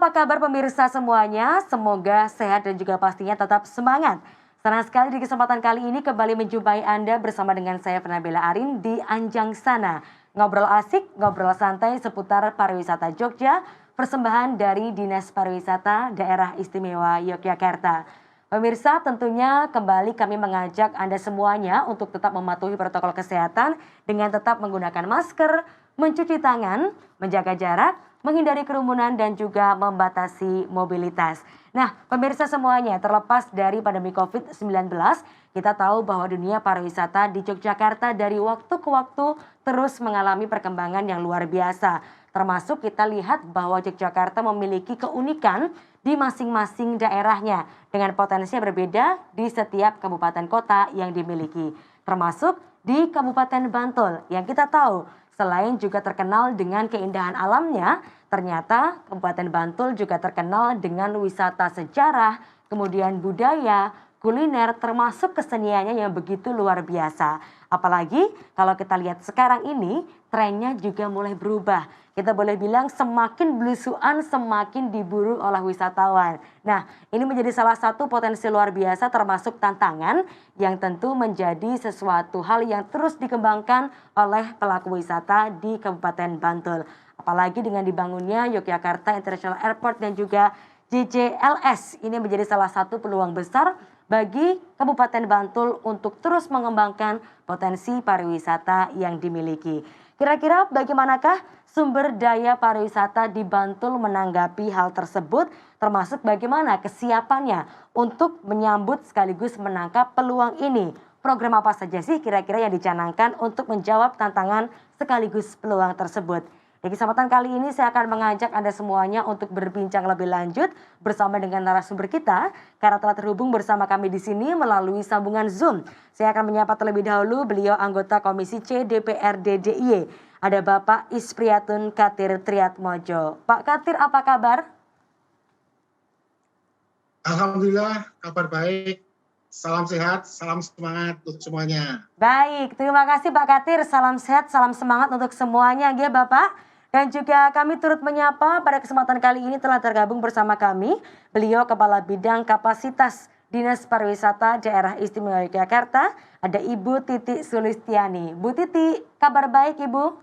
apa kabar pemirsa semuanya? Semoga sehat dan juga pastinya tetap semangat. Senang sekali di kesempatan kali ini kembali menjumpai Anda bersama dengan saya Nabila Arin di Anjang Sana. Ngobrol asik, ngobrol santai seputar pariwisata Jogja, persembahan dari Dinas Pariwisata Daerah Istimewa Yogyakarta. Pemirsa, tentunya kembali kami mengajak Anda semuanya untuk tetap mematuhi protokol kesehatan dengan tetap menggunakan masker, mencuci tangan, menjaga jarak, menghindari kerumunan dan juga membatasi mobilitas. Nah, pemirsa semuanya, terlepas dari pandemi COVID-19, kita tahu bahwa dunia pariwisata di Yogyakarta dari waktu ke waktu terus mengalami perkembangan yang luar biasa. Termasuk kita lihat bahwa Yogyakarta memiliki keunikan di masing-masing daerahnya dengan potensi yang berbeda di setiap kabupaten kota yang dimiliki. Termasuk di Kabupaten Bantul yang kita tahu selain juga terkenal dengan keindahan alamnya, ternyata Kabupaten Bantul juga terkenal dengan wisata sejarah, kemudian budaya, kuliner, termasuk keseniannya yang begitu luar biasa. Apalagi kalau kita lihat sekarang ini, trennya juga mulai berubah. Kita boleh bilang semakin belusuan, semakin diburu oleh wisatawan. Nah, ini menjadi salah satu potensi luar biasa termasuk tantangan yang tentu menjadi sesuatu hal yang terus dikembangkan oleh pelaku wisata di Kabupaten Bantul. Apalagi dengan dibangunnya Yogyakarta International Airport dan juga JJLS. Ini menjadi salah satu peluang besar bagi Kabupaten Bantul untuk terus mengembangkan potensi pariwisata yang dimiliki. Kira-kira bagaimanakah sumber daya pariwisata di Bantul menanggapi hal tersebut, termasuk bagaimana kesiapannya untuk menyambut sekaligus menangkap peluang ini? Program apa saja sih kira-kira yang dicanangkan untuk menjawab tantangan sekaligus peluang tersebut? Di kesempatan kali ini saya akan mengajak Anda semuanya untuk berbincang lebih lanjut bersama dengan narasumber kita karena telah terhubung bersama kami di sini melalui sambungan Zoom. Saya akan menyapa terlebih dahulu beliau anggota Komisi C DPRD DIY. Ada Bapak Ispriatun Katir Triatmojo. Pak Katir, apa kabar? Alhamdulillah, kabar baik. Salam sehat, salam semangat untuk semuanya. Baik, terima kasih Pak Katir. Salam sehat, salam semangat untuk semuanya ya Bapak. Dan juga kami turut menyapa pada kesempatan kali ini telah tergabung bersama kami beliau Kepala Bidang Kapasitas Dinas Pariwisata Daerah Istimewa Yogyakarta, ada Ibu Titi Sulistiani. Bu Titi, kabar baik Ibu?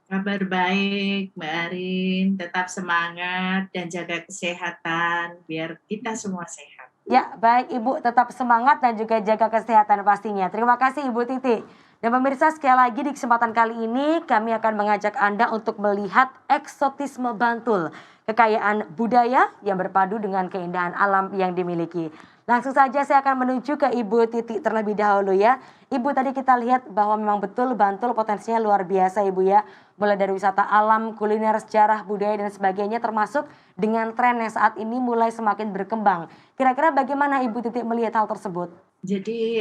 Kabar baik Mbak Arin, tetap semangat dan jaga kesehatan biar kita semua sehat. Ya, baik Ibu, tetap semangat dan juga jaga kesehatan pastinya. Terima kasih Ibu Titi. Dan pemirsa, sekali lagi di kesempatan kali ini kami akan mengajak Anda untuk melihat eksotisme Bantul, kekayaan budaya yang berpadu dengan keindahan alam yang dimiliki. Langsung saja saya akan menuju ke Ibu Titi terlebih dahulu ya. Ibu, tadi kita lihat bahwa memang betul Bantul potensinya luar biasa Ibu ya. Mulai dari wisata alam, kuliner, sejarah, budaya dan sebagainya termasuk dengan tren yang saat ini mulai semakin berkembang. Kira-kira bagaimana Ibu Titi melihat hal tersebut? Jadi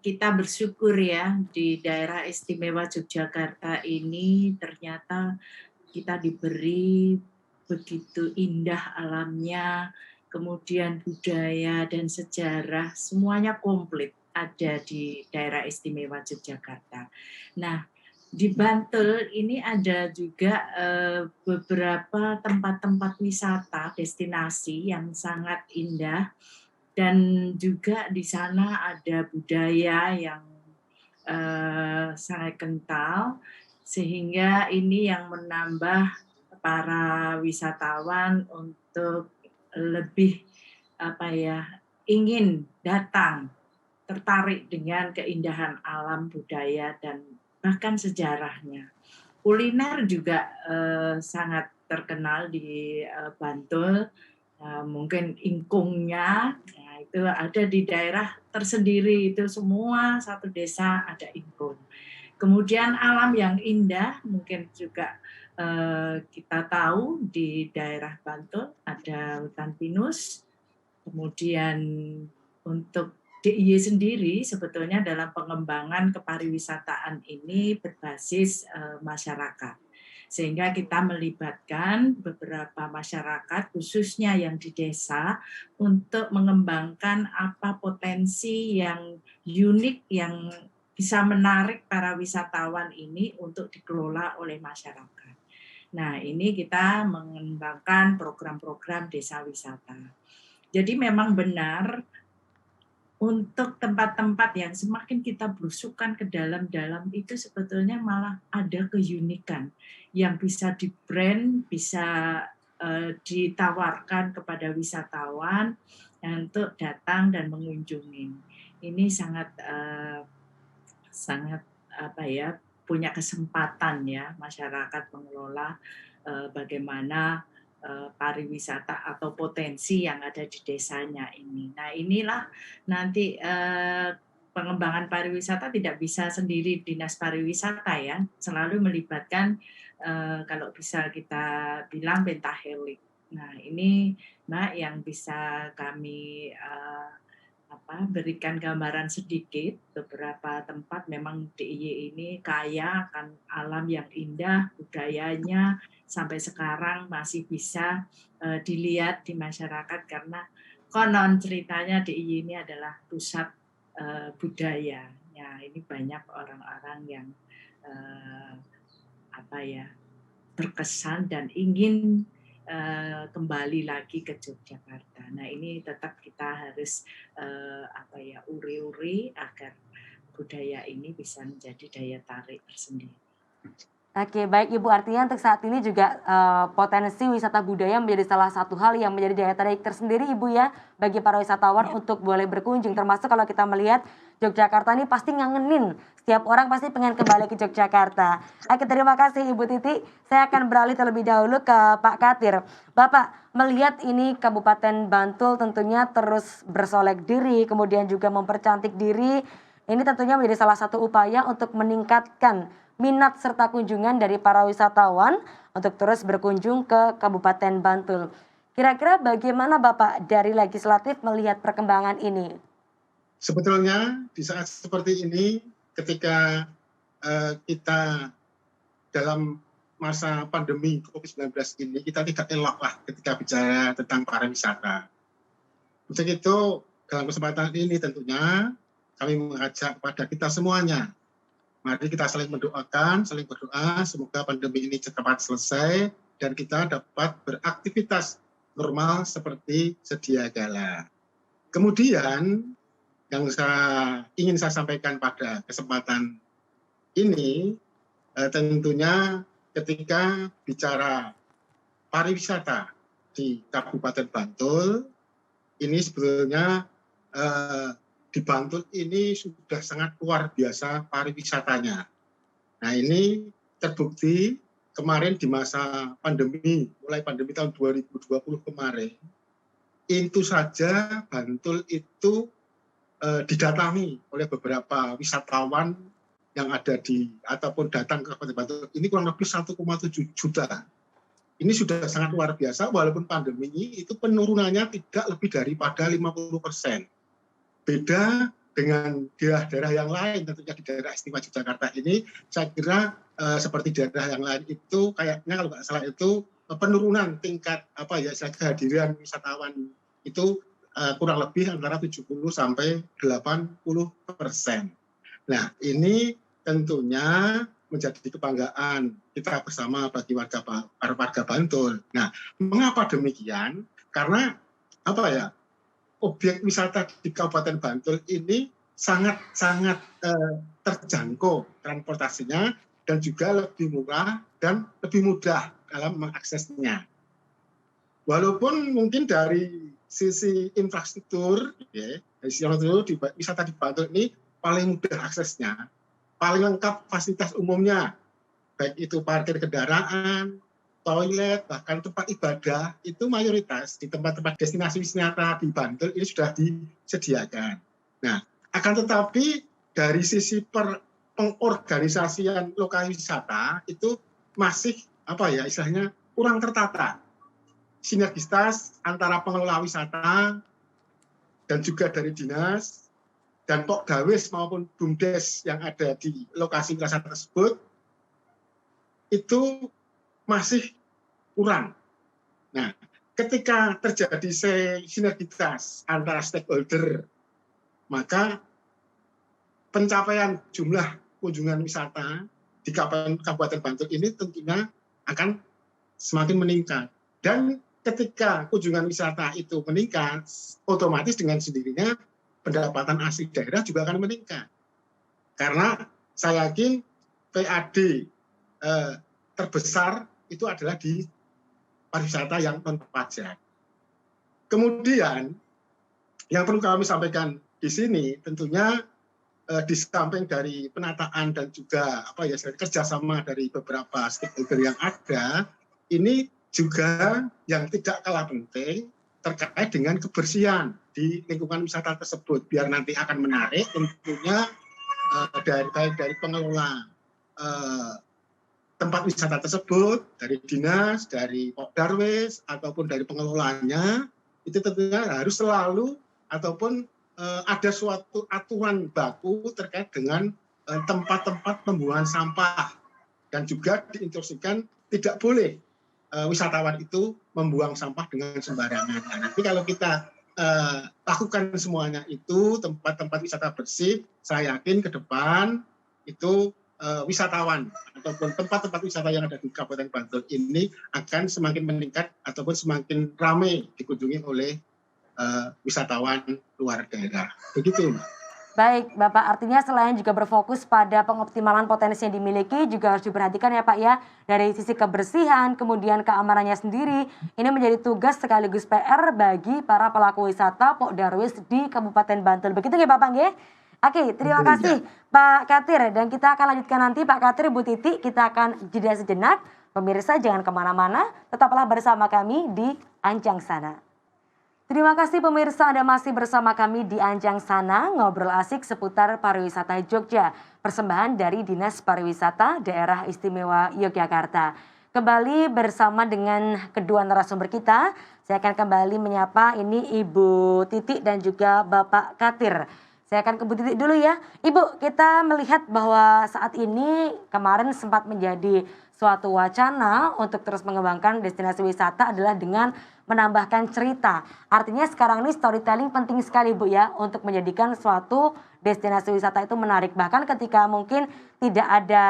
kita bersyukur ya di daerah istimewa Yogyakarta ini ternyata kita diberi begitu indah alamnya, kemudian budaya dan sejarah semuanya komplit ada di daerah istimewa Yogyakarta. Nah, di Bantul ini ada juga beberapa tempat-tempat wisata destinasi yang sangat indah dan juga di sana ada budaya yang sangat kental sehingga ini yang menambah para wisatawan untuk lebih ingin datang, tertarik dengan keindahan alam budaya dan bahkan sejarahnya. Kuliner juga sangat terkenal di Bantul, mungkin ingkungnya, itu ada di daerah tersendiri, itu semua satu desa ada ingkung. Kemudian alam yang indah mungkin juga kita tahu di daerah Bantul ada hutan pinus. Kemudian untuk DIY sendiri sebetulnya dalam pengembangan kepariwisataan ini berbasis masyarakat. Sehingga kita melibatkan beberapa masyarakat khususnya yang di desa untuk mengembangkan apa potensi yang unik yang bisa menarik para wisatawan ini untuk dikelola oleh masyarakat. Nah, ini kita mengembangkan program-program desa wisata. Jadi memang benar untuk tempat-tempat yang semakin kita belusukan ke dalam-dalam itu sebetulnya malah ada keunikan yang bisa di-brand, bisa ditawarkan kepada wisatawan untuk datang dan mengunjungi. Ini sangat sangat apa ya, punya kesempatan ya masyarakat mengelola bagaimana pariwisata atau potensi yang ada di desanya ini. Nah, inilah nanti pengembangan pariwisata tidak bisa sendiri Dinas Pariwisata ya, selalu melibatkan kalau bisa kita bilang pentahelik. Nah, ini Mbak yang bisa kami berikan gambaran sedikit. Beberapa tempat memang DIY ini kaya akan alam yang indah, budayanya sampai sekarang masih bisa dilihat di masyarakat karena konon ceritanya DIY ini adalah pusat budaya. Ya, ini banyak orang-orang yang eh, berkesan dan ingin kembali lagi ke Yogyakarta. Nah, ini tetap kita harus uri-uri agar budaya ini bisa menjadi daya tarik tersendiri. Oke, baik Ibu, artinya untuk saat ini juga potensi wisata budaya menjadi salah satu hal yang menjadi daya tarik tersendiri Ibu ya bagi para wisatawan untuk boleh berkunjung, termasuk kalau kita melihat Yogyakarta ini pasti ngangenin, setiap orang pasti pengen kembali ke Yogyakarta. Oke, terima kasih Ibu Titi. Saya akan beralih terlebih dahulu ke Pak Katir. Bapak, melihat ini Kabupaten Bantul tentunya terus bersolek diri, kemudian juga mempercantik diri, ini tentunya menjadi salah satu upaya untuk meningkatkan minat serta kunjungan dari para wisatawan untuk terus berkunjung ke Kabupaten Bantul. Kira-kira bagaimana Bapak dari legislatif melihat perkembangan ini? Sebetulnya di saat seperti ini, ketika kita dalam masa pandemi COVID-19 ini, kita tidak elok lah ketika bicara tentang pariwisata. Untuk itu, dalam kesempatan ini tentunya kami mengajak kepada kita semuanya, mari kita saling mendoakan, saling berdoa, semoga pandemi ini cepat selesai dan kita dapat beraktivitas normal seperti sedia kala. Kemudian yang ingin saya sampaikan pada kesempatan ini, tentunya ketika bicara pariwisata di Kabupaten Bantul, ini sebetulnya di Bantul ini sudah sangat luar biasa pariwisatanya. Nah, ini terbukti kemarin di masa pandemi, mulai pandemi tahun 2020 kemarin, itu saja Bantul itu didatangi oleh beberapa wisatawan yang ada ataupun datang ke Kabupaten Bantul ini kurang lebih 1,7 juta. Ini sudah sangat luar biasa, walaupun pandemi ini itu penurunannya tidak lebih daripada 50%. Beda dengan daerah-daerah yang lain, tentunya di daerah istimewa Yogyakarta ini, saya kira seperti daerah yang lain itu kayaknya kalau nggak salah itu penurunan tingkat kehadiran wisatawan itu kurang lebih antara 70 sampai 80%. Nah, ini tentunya menjadi kebanggaan kita bersama bagi warga Bantul. Nah, mengapa demikian? Karena objek wisata di Kabupaten Bantul ini sangat terjangkau transportasinya dan juga lebih murah dan lebih mudah dalam mengaksesnya. Walaupun mungkin dari sisi infrastruktur, wisata di Bantul ini paling mudah aksesnya, paling lengkap fasilitas umumnya, baik itu parkir kendaraan, toilet, bahkan tempat ibadah, itu mayoritas di tempat-tempat destinasi wisata di Bantul ini sudah disediakan. Nah, akan tetapi dari sisi pengorganisasian lokasi wisata itu masih istilahnya kurang tertata. Sinergitas antara pengelola wisata dan juga dari dinas dan Pokdawes maupun BUMDes yang ada di lokasi wisata tersebut itu masih kurang. Nah, ketika terjadi sinergitas antara stakeholder, maka pencapaian jumlah kunjungan wisata di Kabupaten Bantul ini tentunya akan semakin meningkat. Dan ketika kunjungan wisata itu meningkat, otomatis dengan sendirinya pendapatan asli daerah juga akan meningkat. Karena saya yakin PAD terbesar itu adalah di pariwisata yang non pajak. Kemudian yang perlu kami sampaikan di sini tentunya di samping dari penataan dan juga kerjasama dari beberapa stakeholder yang ada, ini juga yang tidak kalah penting terkait dengan kebersihan di lingkungan wisata tersebut, biar nanti akan menarik tentunya baik dari pengelola tempat wisata tersebut, dari dinas, dari Darwis ataupun dari pengelolanya, itu tentunya harus selalu ataupun ada suatu aturan baku terkait dengan tempat-tempat pembuangan sampah, dan juga diinstruksikan tidak boleh wisatawan itu membuang sampah dengan sembarangan. Nah, nanti kalau kita lakukan semuanya itu, tempat-tempat wisata bersih, saya yakin ke depan itu wisatawan ataupun tempat-tempat wisata yang ada di Kabupaten Bantul ini akan semakin meningkat ataupun semakin ramai dikunjungi oleh wisatawan luar daerah. Begitu, Mbak. Baik, Bapak, artinya selain juga berfokus pada pengoptimalan potensi yang dimiliki, juga harus diperhatikan ya Pak ya, dari sisi kebersihan, kemudian keamanannya sendiri. Ini menjadi tugas sekaligus PR bagi para pelaku wisata Pok Darwis di Kabupaten Bantul. Begitu ya Bapak nggih? Oke, terima kasih Pak Katir. Dan kita akan lanjutkan nanti Pak Katir, Bu Titi, kita akan jeda sejenak. Pemirsa jangan kemana-mana, tetaplah bersama kami di Anjang Sana. Terima kasih pemirsa, Anda masih bersama kami di Anjang Sana, ngobrol asik seputar pariwisata Jogja. Persembahan dari Dinas Pariwisata Daerah Istimewa Yogyakarta. Kembali bersama dengan kedua narasumber kita, saya akan kembali menyapa ini Ibu Titi dan juga Bapak Katir. Saya akan ke Bu Titi dulu ya. Ibu, kita melihat bahwa saat ini kemarin sempat menjadi suatu wacana untuk terus mengembangkan destinasi wisata adalah dengan menambahkan cerita. Artinya sekarang ini storytelling penting sekali Bu ya untuk menjadikan suatu destinasi wisata itu menarik. Bahkan ketika mungkin tidak ada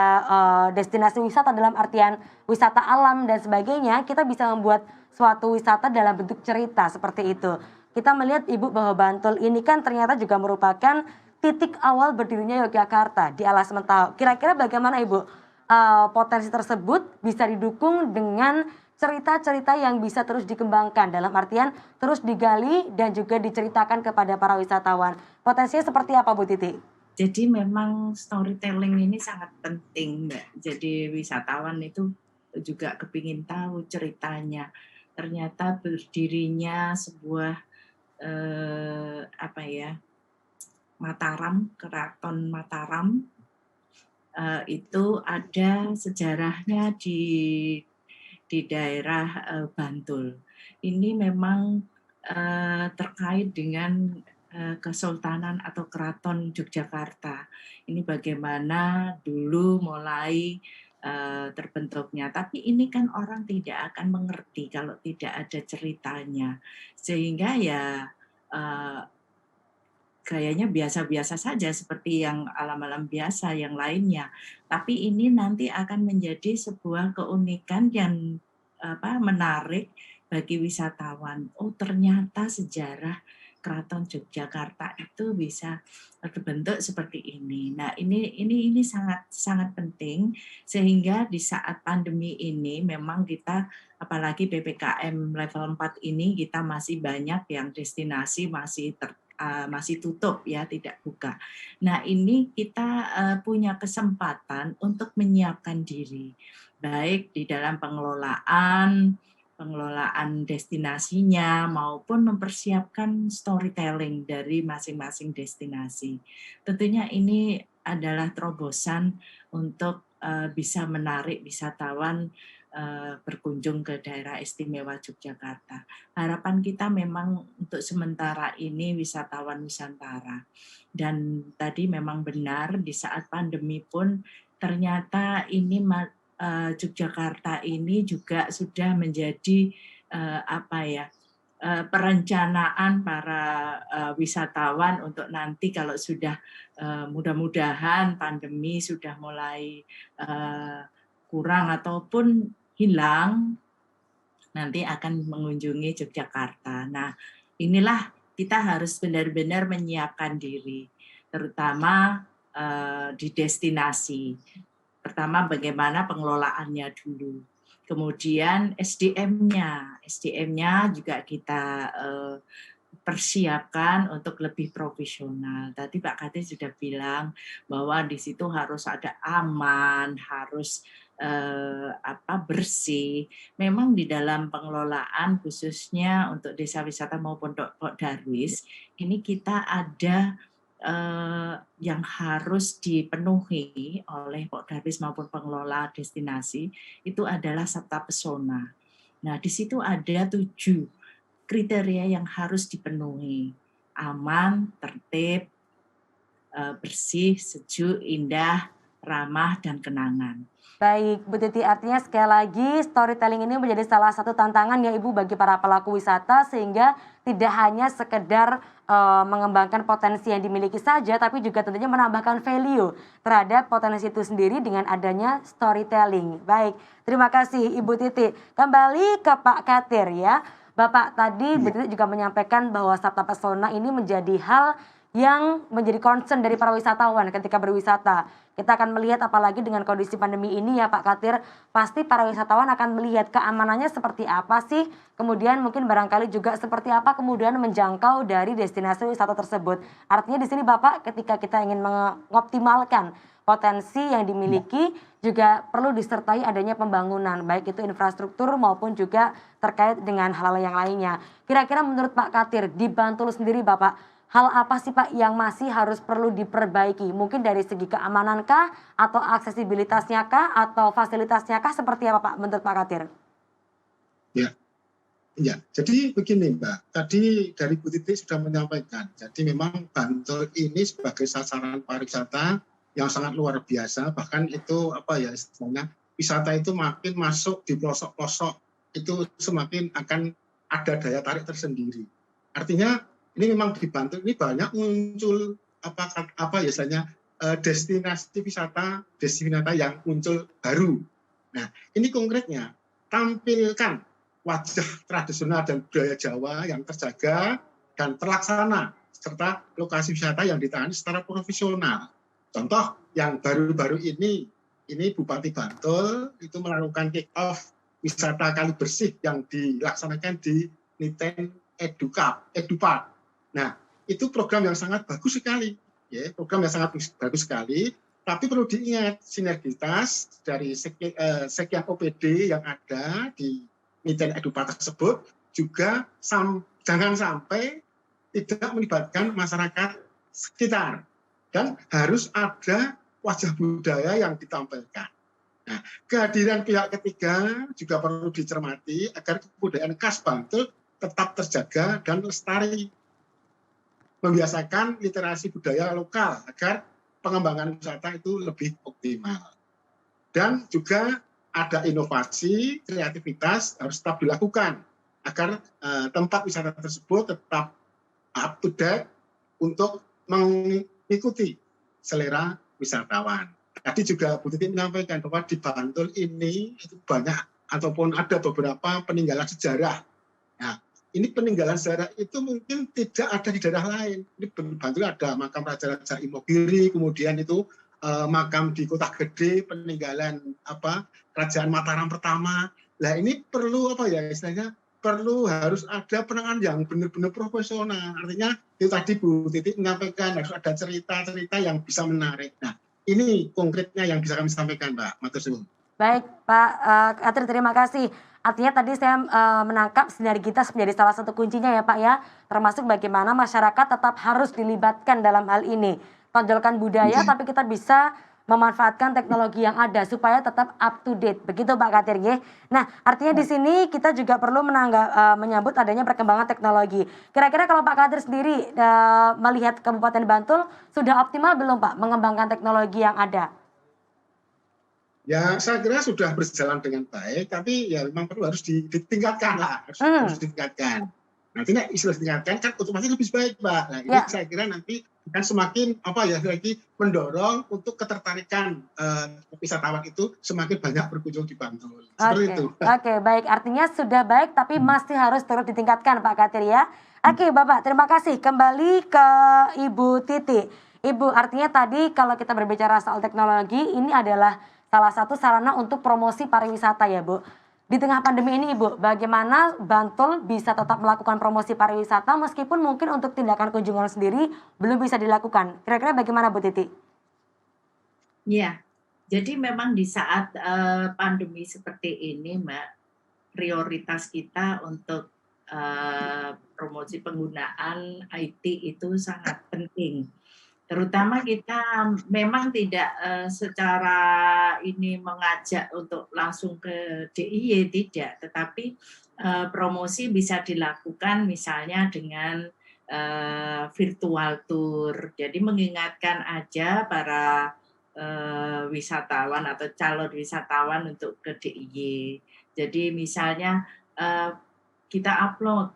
destinasi wisata dalam artian wisata alam dan sebagainya, kita bisa membuat suatu wisata dalam bentuk cerita seperti itu. Kita melihat Ibu bahwa Bantul ini kan ternyata juga merupakan titik awal berdirinya Yogyakarta di Alas Mentawai. Kira-kira bagaimana Ibu potensi tersebut bisa didukung dengan cerita-cerita yang bisa terus dikembangkan, dalam artian terus digali dan juga diceritakan kepada para wisatawan. Potensinya seperti apa Bu Titi? Jadi memang storytelling ini sangat penting, Mbak. Jadi wisatawan itu juga kepingin tahu ceritanya. Ternyata berdirinya sebuah Mataram, Keraton Mataram, itu ada sejarahnya di daerah Bantul. Ini memang terkait dengan Kesultanan atau Keraton Yogyakarta. Ini bagaimana dulu mulai terbentuknya. Tapi ini kan orang tidak akan mengerti kalau tidak ada ceritanya. Sehingga ya gayanya biasa-biasa saja seperti yang alam-alam biasa yang lainnya. Tapi ini nanti akan menjadi sebuah keunikan yang menarik bagi wisatawan. Oh, ternyata sejarah Keraton Yogyakarta itu bisa terbentuk seperti ini. Nah, ini sangat sangat penting sehingga di saat pandemi ini memang kita, apalagi PPKM level 4 ini, kita masih banyak yang destinasi masih tutup ya, tidak buka. Nah, ini kita punya kesempatan untuk menyiapkan diri, baik di dalam pengelolaan destinasinya maupun mempersiapkan storytelling dari masing-masing destinasi. Tentunya ini adalah terobosan untuk bisa menarik wisatawan berkunjung ke daerah istimewa Yogyakarta. Harapan kita memang untuk sementara ini wisatawan Nusantara. Dan tadi memang benar di saat pandemi pun ternyata ini Yogyakarta ini juga sudah menjadi perencanaan para wisatawan untuk nanti kalau sudah mudah-mudahan pandemi sudah mulai kurang ataupun hilang, nanti akan mengunjungi Yogyakarta. Nah, inilah kita harus benar-benar menyiapkan diri, terutama di destinasi. Pertama, bagaimana pengelolaannya dulu. Kemudian SDM-nya juga kita persiapkan untuk lebih profesional. Tadi Pak Kati sudah bilang bahwa di situ harus ada aman, harus bersih. Memang di dalam pengelolaan khususnya untuk desa wisata maupun Pok Darwis, ini kita ada yang harus dipenuhi oleh Pok Darwis maupun pengelola destinasi itu adalah Sabta Pesona. Nah, di situ ada 7 kriteria yang harus dipenuhi. Aman, tertib, bersih, sejuk, indah, ramah, dan kenangan. Baik, Bu Titi, artinya sekali lagi storytelling ini menjadi salah satu tantangan ya Ibu bagi para pelaku wisata sehingga tidak hanya sekedar mengembangkan potensi yang dimiliki saja tapi juga tentunya menambahkan value terhadap potensi itu sendiri dengan adanya storytelling. Baik, terima kasih Ibu Titi. Kembali ke Pak Katir ya. Bapak tadi Bu Titi juga menyampaikan bahwa Sabta Pesona ini menjadi hal yang menjadi concern dari para wisatawan ketika berwisata. Kita akan melihat apalagi dengan kondisi pandemi ini ya Pak Katir, pasti para wisatawan akan melihat keamanannya seperti apa sih, kemudian mungkin barangkali juga seperti apa kemudian menjangkau dari destinasi wisata tersebut. Artinya di sini Bapak ketika kita ingin mengoptimalkan potensi yang dimiliki juga perlu disertai adanya pembangunan, baik itu infrastruktur maupun juga terkait dengan hal-hal yang lainnya. Kira-kira menurut Pak Katir, di Bantul sendiri Bapak, hal apa sih Pak yang masih harus perlu diperbaiki? Mungkin dari segi keamanan kah? Atau aksesibilitasnya kah? Atau fasilitasnya kah? Seperti apa Pak menurut Pak Katir? Ya, jadi begini Mbak, tadi dari Bu Titi sudah menyampaikan, jadi memang Bantul ini sebagai sasaran pariwisata yang sangat luar biasa, bahkan itu istilahnya wisata itu makin masuk di pelosok-pelosok, itu semakin akan ada daya tarik tersendiri. Artinya ini memang di Bantul ini banyak muncul destinasi wisata yang muncul baru. Nah, ini konkretnya tampilkan wajah tradisional dan budaya Jawa yang terjaga dan terlaksana serta lokasi wisata yang ditangani secara profesional. Contoh yang baru-baru ini Bupati Bantul itu melakukan kick off wisata kali bersih yang dilaksanakan di Niten Edupark. Nah, itu program yang sangat bagus sekali, ya, program yang sangat bagus sekali. Tapi perlu diingat sinergitas dari sekian OPD yang ada di Niten Edupark tersebut juga jangan sampai tidak melibatkan masyarakat sekitar dan harus ada wajah budaya yang ditampilkan. Nah, kehadiran pihak ketiga juga perlu dicermati agar kebudayaan khas Bantul tetap terjaga dan lestari. Membiasakan literasi budaya lokal agar pengembangan wisata itu lebih optimal. Dan juga ada inovasi, kreativitas harus tetap dilakukan agar tempat wisata tersebut tetap up to date untuk mengikuti selera wisatawan. Tadi juga Bu Titi menyampaikan bahwa di Bantul ini itu banyak ataupun ada beberapa peninggalan sejarah. Nah, ini peninggalan sejarah itu mungkin tidak ada di daerah lain. Ini Bantul ada makam Raja-Raja Imogiri, kemudian itu makam di Kota Gede, peninggalan Kerajaan Mataram pertama. Nah, ini perlu istilahnya perlu harus ada penanganan yang benar-benar profesional. Artinya itu tadi Bu Titi menyampaikan harus ada cerita-cerita yang bisa menarik. Nah, ini konkretnya yang bisa kami sampaikan, Mbak. Matur suwun. Baik, Pak Katir, terima kasih. Artinya tadi saya menangkap sinergitas menjadi salah satu kuncinya ya Pak ya, termasuk bagaimana masyarakat tetap harus dilibatkan dalam hal ini. Tonjolkan budaya tapi kita bisa memanfaatkan teknologi yang ada supaya tetap up to date. Begitu Pak Katir ya. Nah, artinya di sini kita juga perlu menyambut adanya perkembangan teknologi. Kira-kira kalau Pak Katir sendiri melihat Kabupaten Bantul sudah optimal belum Pak mengembangkan teknologi yang ada? Ya, saya kira sudah berjalan dengan baik, tapi ya memang harus ditingkatkan lah, harus ditingkatkan. Nanti nek istilah ditingkatkan kan otomatis lebih baik, Mbak. Nah, ini Ya, saya kira nanti akan semakin lagi mendorong untuk ketertarikan wisatawan itu semakin banyak berkunjung di Bantul. Seperti oke, itu. oke, baik. Artinya sudah baik tapi masih harus terus ditingkatkan Pak Katir ya. Oke Bapak, terima kasih. Kembali ke Ibu Titi. Ibu, artinya tadi kalau kita berbicara soal teknologi, ini adalah salah satu sarana untuk promosi pariwisata ya Bu. Di tengah pandemi ini Ibu, bagaimana Bantul bisa tetap melakukan promosi pariwisata meskipun mungkin untuk tindakan kunjungan sendiri belum bisa dilakukan. Kira-kira bagaimana Bu Titi? Ya, jadi memang di saat pandemi seperti ini, Mbak, prioritas kita untuk promosi penggunaan IT itu sangat penting. Terutama kita memang tidak secara ini mengajak untuk langsung ke DIY, tidak, tetapi promosi bisa dilakukan misalnya dengan virtual tour. Jadi mengingatkan aja para wisatawan atau calon wisatawan untuk ke DIY. Jadi misalnya kita upload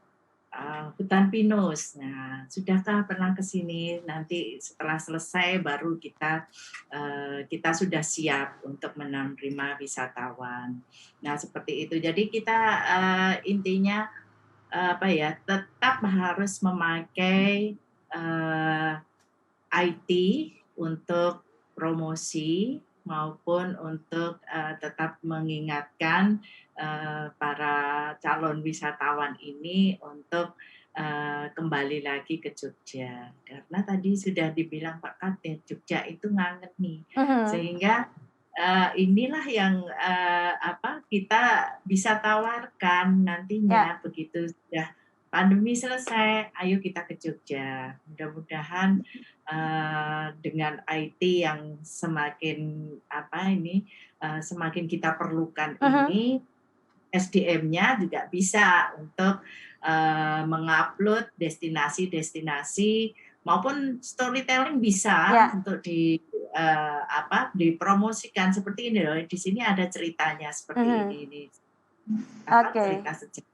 hutan pinus. Nah, sudahkah pernah ke sini? Nanti setelah selesai baru kita sudah siap untuk menerima wisatawan. Nah, seperti itu. Jadi kita intinya tetap harus memakai IT untuk promosi maupun untuk tetap mengingatkan para calon wisatawan ini untuk kembali lagi ke Jogja. Karena tadi sudah dibilang Pak Kadir, Jogja itu ngangen nih. Mhm. Sehingga inilah yang kita bisa tawarkan Ya, nantinya begitu sudah pandemi selesai, ayo kita ke Jogja. Mudah-mudahan dengan IT yang semakin kita perlukan mhm. ini, SDM-nya juga bisa untuk mengupload destinasi-destinasi maupun storytelling bisa Ya, untuk dipromosikan seperti ini loh. Di sini ada ceritanya seperti mhm. ini Oke, cerita sejarah.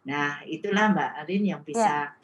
Nah, itulah Mbak Arin yang ya. bisa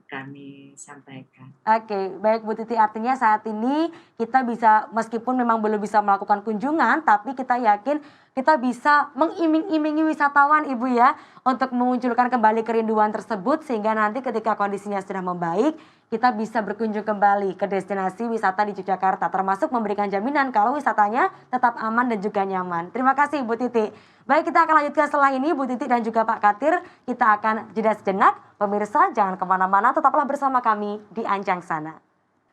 kami sampaikan. Oke, baik Bu Titi, artinya saat ini kita bisa meskipun memang belum bisa melakukan kunjungan, tapi kita yakin kita bisa mengiming-imingi wisatawan Ibu ya, untuk memunculkan kembali kerinduan tersebut sehingga nanti ketika kondisinya sudah membaik, kita bisa berkunjung kembali ke destinasi wisata di Yogyakarta, termasuk memberikan jaminan kalau wisatanya tetap aman dan juga nyaman. Terima kasih Bu Titi. Baik, kita akan lanjutkan setelah ini Bu Titi dan juga Pak Katir, kita akan jeda sejenak. Pemirsa jangan kemana-mana, tetaplah bersama kami di Anjang Sana.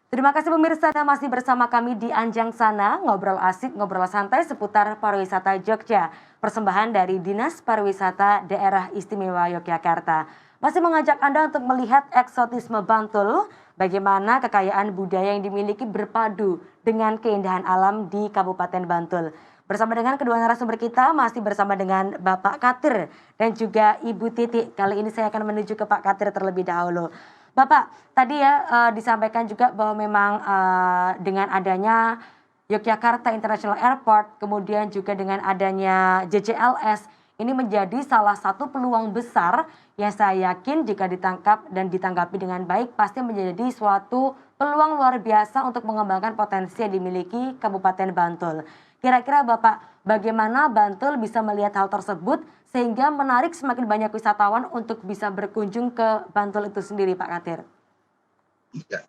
Terima kasih pemirsa Anda masih bersama kami di Anjang Sana, ngobrol asik, ngobrol santai seputar pariwisata Jogja. Persembahan dari Dinas Pariwisata Daerah Istimewa Yogyakarta. Masih mengajak Anda untuk melihat eksotisme Bantul, bagaimana kekayaan budaya yang dimiliki berpadu dengan keindahan alam di Kabupaten Bantul. Bersama dengan kedua narasumber kita, masih bersama dengan Bapak Katir dan juga Ibu Titi. Kali ini saya akan menuju ke Pak Katir terlebih dahulu. Bapak, tadi ya disampaikan juga bahwa memang dengan adanya Yogyakarta International Airport, kemudian juga dengan adanya JCLS, ini menjadi salah satu peluang besar yang saya yakin jika ditangkap dan ditanggapi dengan baik pasti menjadi suatu peluang luar biasa untuk mengembangkan potensi yang dimiliki Kabupaten Bantul. Kira-kira Bapak, bagaimana Bantul bisa melihat hal tersebut sehingga menarik semakin banyak wisatawan untuk bisa berkunjung ke Bantul itu sendiri, Pak Katir? Ya.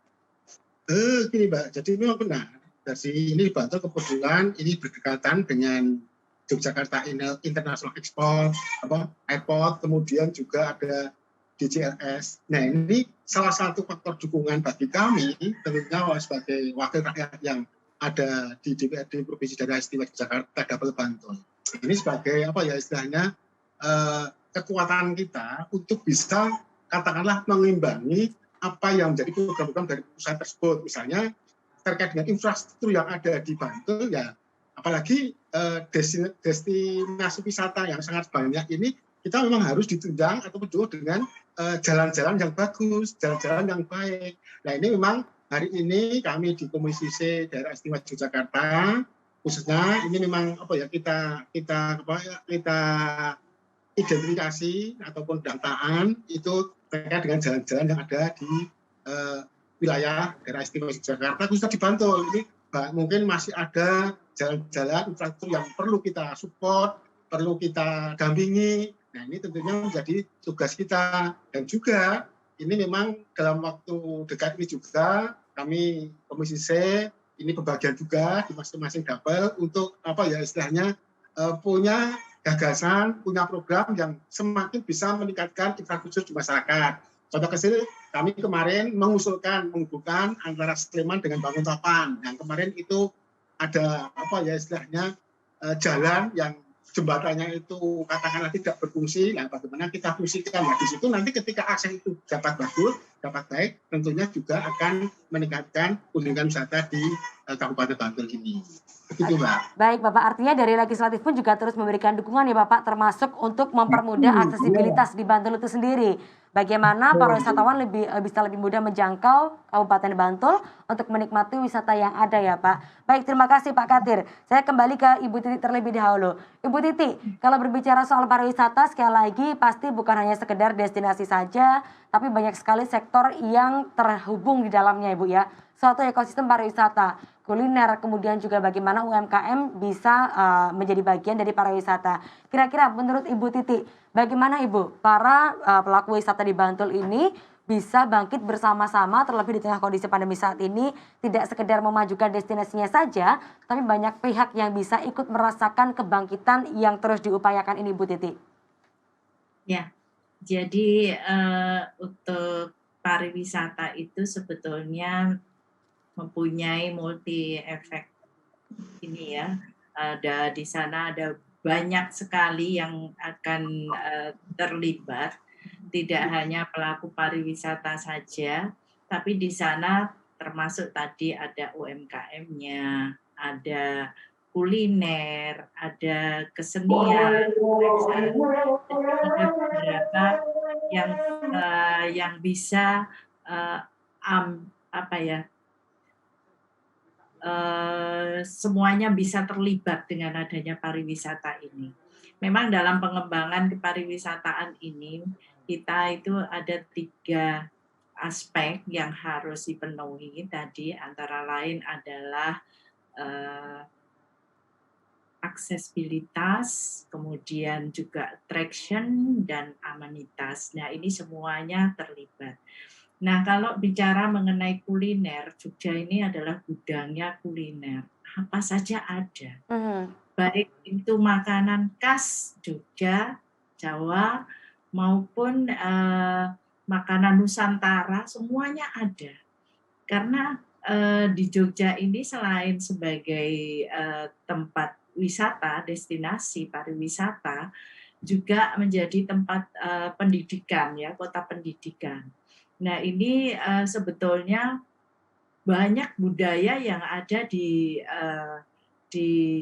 Gini Mbak, jadi memang benar. Dari ini Bantul kebetulan ini berdekatan dengan Yogyakarta International Airport, kemudian juga ada DJLS. Nah ini salah satu faktor dukungan bagi kami, tentunya sebagai wakil rakyat yang ada di DPRD Provinsi Daerah Istimewa Yogyakarta Dapil Bantul. Ini sebagai istilahnya kekuatan kita untuk bisa katakanlah mengimbangi apa yang menjadi program-program dari perusahaan tersebut. Misalnya terkait dengan infrastruktur yang ada di Bantul ya, apalagi destinasi wisata yang sangat banyak ini kita memang harus ditunjang atau dengan jalan-jalan yang bagus, jalan-jalan yang baik. Nah ini memang hari ini kami di Komisi C Daerah Istimewa Yogyakarta khususnya ini memang kita identifikasi ataupun dataan itu terkait dengan jalan-jalan yang ada di wilayah daerah istimewa Yogyakarta, khususnya di Bantul. Ini mungkin masih ada jalan-jalan infrastruktur yang perlu kita support, perlu kita dampingi. Nah, ini tentunya menjadi tugas kita. Dan juga ini memang dalam waktu dekat ini juga kami Komisi C ini pembagian juga di masing-masing dapil untuk istilahnya punya gagasan, punya program yang semakin bisa meningkatkan infrastruktur di masyarakat. Contoh kecil, kami kemarin menghubungkan antara Sleman dengan Banguntapan. Yang kemarin itu ada istilahnya jalan yang jembatannya itu katakanlah tidak berfungsi, nah bagaimana kita fungsikan. Nah, di situ nanti ketika akses itu dapat bagus, dapat baik, tentunya juga akan meningkatkan kunjungan wisata di Kabupaten Bantul ini. Begitu, Mbak. Baik Bapak, artinya dari legislatif pun juga terus memberikan dukungan ya Bapak, termasuk untuk mempermudah aksesibilitas di Bantul itu sendiri. Bagaimana para wisatawan bisa lebih mudah menjangkau Kabupaten Bantul untuk menikmati wisata yang ada ya Pak. Baik, terima kasih Pak Katir. Saya kembali ke Ibu Titi terlebih dahulu. Ibu Titi, kalau berbicara soal pariwisata sekali lagi pasti bukan hanya sekedar destinasi saja, tapi banyak sekali sektor yang terhubung di dalamnya Ibu ya. Suatu ekosistem pariwisata, kuliner, kemudian juga bagaimana UMKM bisa menjadi bagian dari pariwisata. Kira-kira menurut Ibu Titi, bagaimana Ibu para pelaku wisata di Bantul ini bisa bangkit bersama-sama terlebih di tengah kondisi pandemi saat ini, tidak sekedar memajukan destinasinya saja, tapi banyak pihak yang bisa ikut merasakan kebangkitan yang terus diupayakan ini, Bu Titi. Ya, jadi untuk pariwisata itu sebetulnya mempunyai multi efek ini ya. Di sana ada banyak sekali yang akan terlibat, tidak hanya pelaku pariwisata saja, tapi di sana termasuk tadi ada UMKM-nya, ada kuliner, ada kesenian, ada beberapa yang bisa semuanya bisa terlibat dengan adanya pariwisata ini. Memang dalam pengembangan kepariwisataan ini kita itu ada 3 aspek yang harus dipenuhi tadi, antara lain adalah aksesibilitas, kemudian juga attraction dan amenitas. Nah, ini semuanya terlibat. Nah, kalau bicara mengenai kuliner, Jogja ini adalah gudangnya kuliner. Apa saja ada. Baik itu makanan khas Jogja, Jawa, maupun makanan Nusantara, semuanya ada. Karena di Jogja ini selain sebagai tempat wisata, destinasi pariwisata, juga menjadi tempat pendidikan, ya, kota pendidikan. Nah, ini sebetulnya banyak budaya yang ada di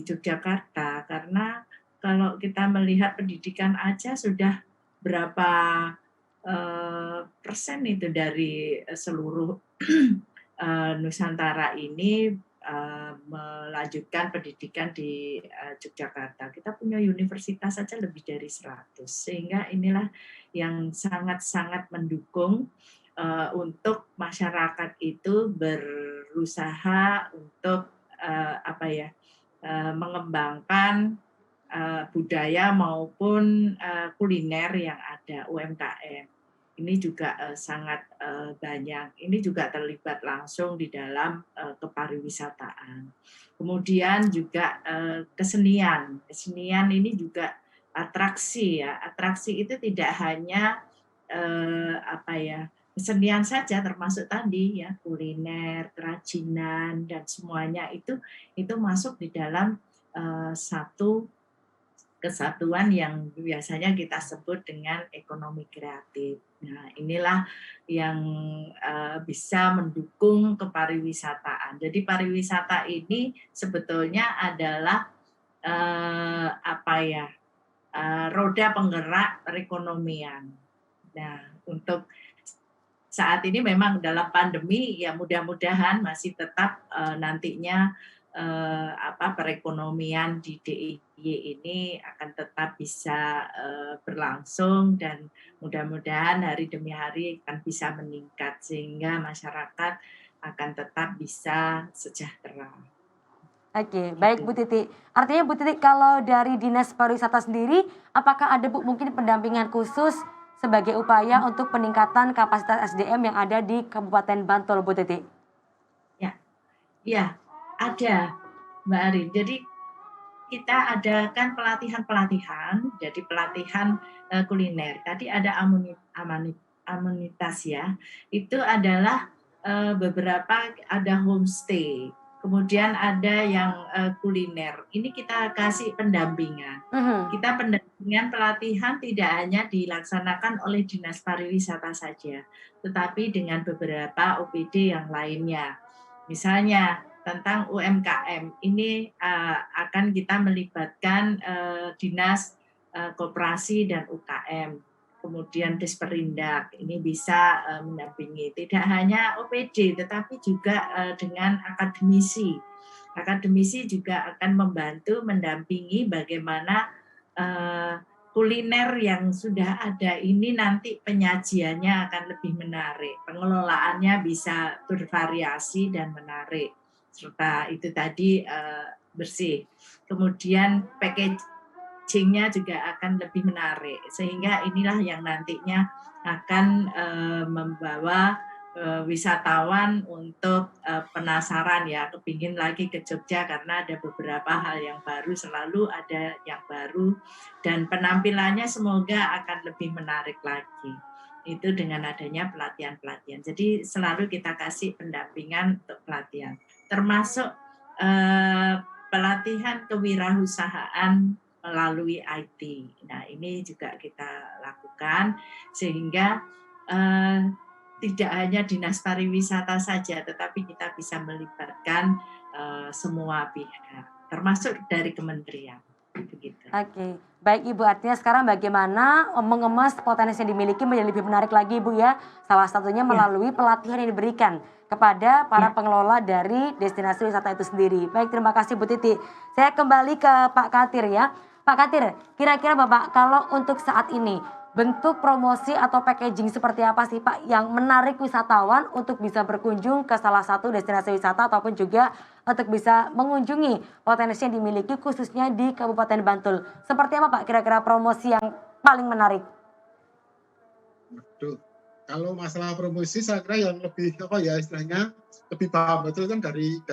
Yogyakarta, karena kalau kita melihat pendidikan aja sudah berapa persen itu dari seluruh Nusantara ini melanjutkan pendidikan di Yogyakarta. Kita punya universitas saja lebih dari 100, sehingga inilah yang sangat-sangat mendukung untuk masyarakat itu berusaha untuk mengembangkan budaya maupun kuliner yang ada, UMKM. Ini juga sangat banyak. Ini juga terlibat langsung di dalam kepariwisataan. Kemudian juga kesenian. Kesenian ini juga atraksi ya. Atraksi itu tidak hanya kesenian saja, termasuk tadi ya kuliner, kerajinan dan semuanya itu masuk di dalam satu kesatuan yang biasanya kita sebut dengan ekonomi kreatif. Nah, inilah yang bisa mendukung kepariwisataan. Jadi pariwisata ini sebetulnya adalah roda penggerak perekonomian. Nah, untuk saat ini memang dalam pandemi ya mudah-mudahan masih tetap nantinya perekonomian di DIY ini akan tetap bisa berlangsung dan mudah-mudahan hari demi hari akan bisa meningkat sehingga masyarakat akan tetap bisa sejahtera. Oke, baik Gitu. Bu Titi. Artinya Bu Titi kalau dari Dinas Pariwisata sendiri, apakah ada Bu mungkin pendampingan khusus sebagai upaya untuk peningkatan kapasitas SDM yang ada di Kabupaten Bantul, Bu Titi? Ya, ya ada Mbak Arin. Jadi kita adakan pelatihan-pelatihan, jadi pelatihan kuliner. Tadi ada amenitas ya, itu adalah beberapa ada homestay, kemudian ada yang kuliner. Ini kita kasih pendampingan. Kita pendampingan pelatihan tidak hanya dilaksanakan oleh Dinas Pariwisata saja, tetapi dengan beberapa OPD yang lainnya. Misalnya tentang UMKM ini akan kita melibatkan Dinas Koperasi dan UKM, kemudian Disperindak ini bisa mendampingi tidak hanya OPD tetapi juga dengan akademisi. Akademisi juga akan membantu mendampingi bagaimana kuliner yang sudah ada ini nanti penyajiannya akan lebih menarik, pengelolaannya bisa bervariasi dan menarik, serta itu tadi bersih. Kemudian packagingnya juga akan lebih menarik, sehingga inilah yang nantinya akan membawa wisatawan untuk penasaran ya, kepingin lagi ke Jogja karena ada beberapa hal yang baru, selalu ada yang baru dan penampilannya semoga akan lebih menarik lagi. Itu dengan adanya pelatihan-pelatihan. Jadi selalu kita kasih pendampingan untuk pelatihan, termasuk pelatihan kewirausahaan melalui IT. Nah ini juga kita lakukan sehingga tidak hanya Dinas Pariwisata saja, tetapi kita bisa melibatkan semua pihak, termasuk dari kementerian. Begitu. Oke, baik Ibu, artinya sekarang bagaimana mengemas potensi yang dimiliki menjadi lebih menarik lagi Bu ya. Salah satunya melalui pelatihan yang diberikan kepada para pengelola dari destinasi wisata itu sendiri. Baik, terima kasih Bu Titi. Saya kembali ke Pak Katir ya. Pak Katir, kira-kira Bapak kalau untuk saat ini bentuk promosi atau packaging seperti apa sih Pak yang menarik wisatawan untuk bisa berkunjung ke salah satu destinasi wisata ataupun juga untuk bisa mengunjungi potensi yang dimiliki khususnya di Kabupaten Bantul. Seperti apa Pak kira-kira promosi yang paling menarik? Waduh, kalau masalah promosi saya kira yang lebih apa ya istilahnya lebih paham betul kan dari